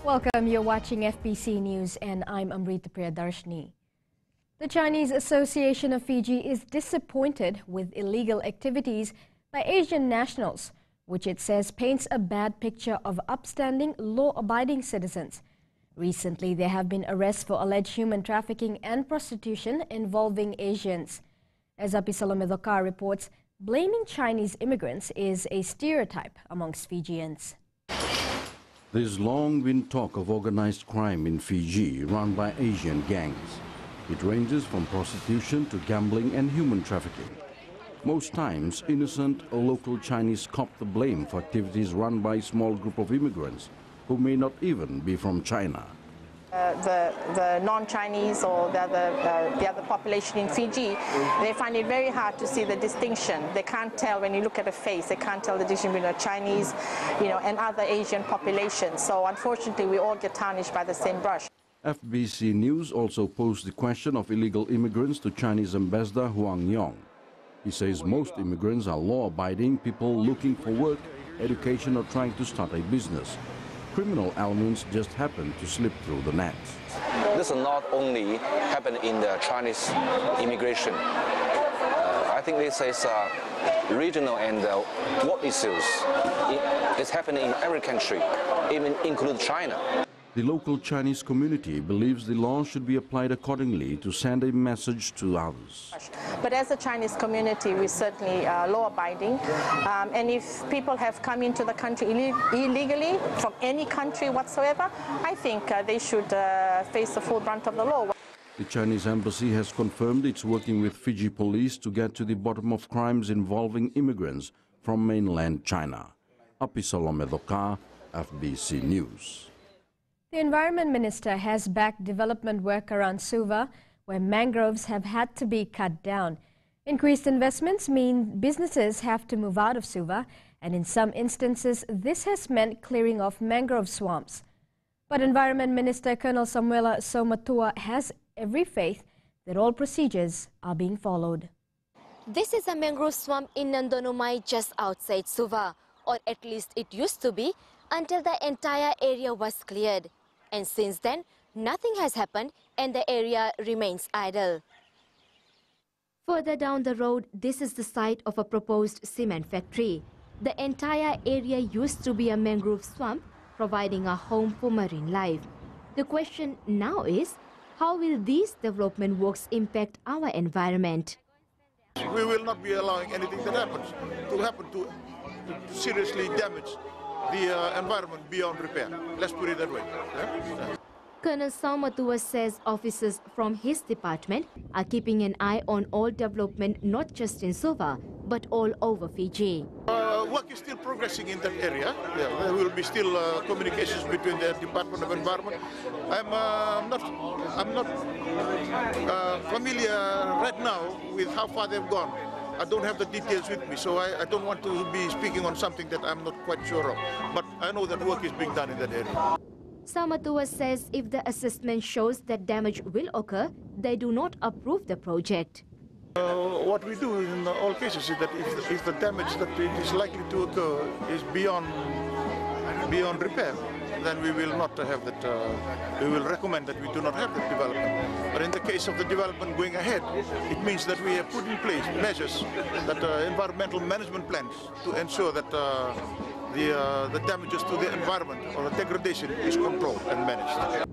Welcome, you're watching FBC News and I'm Amrita Priyadarshani. The Chinese Association of Fiji is disappointed with illegal activities by Asian nationals, which it says paints a bad picture of upstanding, law-abiding citizens. Recently, there have been arrests for alleged human trafficking and prostitution involving Asians. As Saumatua reports, blaming Chinese immigrants is a stereotype amongst Fijians. There's long been talk of organized crime in Fiji run by Asian gangs. It ranges from prostitution to gambling and human trafficking. Most times, innocent local Chinese cop the blame for activities run by a small group of immigrants who may not even be from China. The non-Chinese or the other population in Fiji, they find it very hard to see the distinction. They can't tell when you look at a face, they can't tell the distinction between a Chinese, and other Asian populations. So unfortunately, we all get tarnished by the same brush. FBC News also posed the question of illegal immigrants to Chinese Ambassador Huang Yong. He says most immigrants are law-abiding people looking for work, education or trying to start a business. Criminal elements just happen to slip through the nets. This will not only happen in the Chinese immigration. I think this is regional and work issues. It's happening in every country, even include China. The local Chinese community believes the law should be applied accordingly to send a message to others. But as a Chinese community, we're certainly law-abiding. And if people have come into the country illegally from any country whatsoever, I think they should face the full brunt of the law. The Chinese embassy has confirmed it's working with Fiji police to get to the bottom of crimes involving immigrants from mainland China. Saumatua, FBC News. The Environment Minister has backed development work around Suva, where mangroves have had to be cut down. Increased investments mean businesses have to move out of Suva, and in some instances, this has meant clearing off mangrove swamps. But Environment Minister Colonel Saumatua has every faith that all procedures are being followed. This is a mangrove swamp in Nandonomai just outside Suva, or at least it used to be, until the entire area was cleared. And since then, nothing has happened and the area remains idle. Further down the road, this is the site of a proposed cement factory. The entire area used to be a mangrove swamp, providing a home for marine life. The question now is, how will these development works impact our environment? We will not be allowing anything that happens to seriously damage the environment beyond repair. Let's put it that way. Yeah? Colonel Saumatua says officers from his department are keeping an eye on all development not just in Suva but all over Fiji. Work is still progressing in that area. Yeah, there will be still communications between the Department of Environment. I'm not familiar right now with how far they've gone. I don't have the details with me, so I don't want to be speaking on something that I'm not quite sure of. But I know that work is being done in that area. Saumatua says if the assessment shows that damage will occur, they do not approve the project. What we do in all cases is that if the damage that is likely to occur is beyond repair, then we will not have that, we will recommend that we do not have that development. But in the case of the development going ahead, it means that we have put in place measures, that environmental management plans to ensure that the damages to the environment or the degradation is controlled and managed.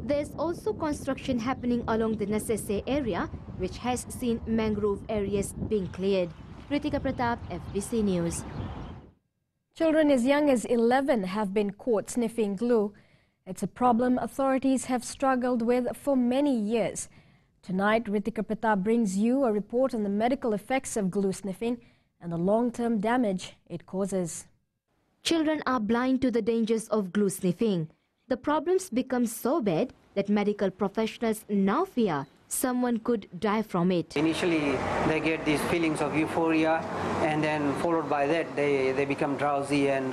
There's also construction happening along the Nasese area, which has seen mangrove areas being cleared. Kritika Pratap, FBC News. Children as young as 11 have been caught sniffing glue. It's a problem authorities have struggled with for many years. Tonight, Kritika Pratap brings you a report on the medical effects of glue sniffing and the long-term damage it causes. Children are blind to the dangers of glue sniffing. The problems become so bad that medical professionals now fear someone could die from it. Initially, they get these feelings of euphoria, and then followed by that, they become drowsy and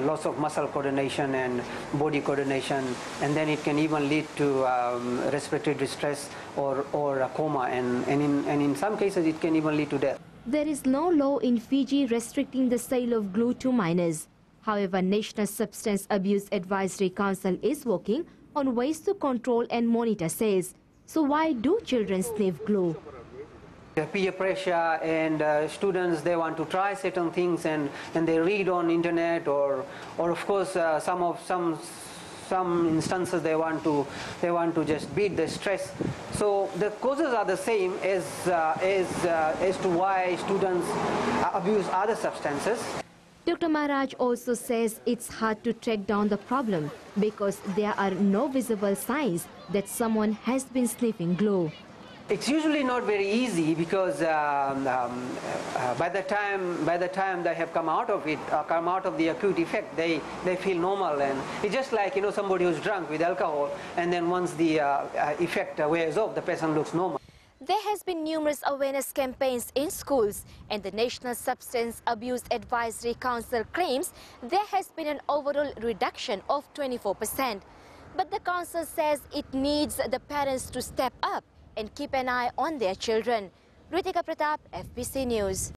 loss of muscle coordination and body coordination, and then it can even lead to respiratory distress or a coma, and in some cases, it can even lead to death. There is no law in Fiji restricting the sale of glue to minors. However, National Substance Abuse Advisory Council is working on ways to control and monitor sales. So why do children sniff glue? The peer pressure and students, they want to try certain things and they read on internet or of course some instances they want to just beat the stress. So the causes are the same as to why students abuse other substances. Dr. Maharaj also says it's hard to track down the problem because there are no visible signs that someone has been sniffing glue. It's usually not very easy because by the time they have come out of it, come out of the acute effect, they feel normal, and it's just like somebody who's drunk with alcohol, and then once the effect wears off, the person looks normal. There has been numerous awareness campaigns in schools, and the National Substance Abuse Advisory Council claims there has been an overall reduction of 24%. But the council says it needs the parents to step up and keep an eye on their children. Ritika Pratap, FBC News.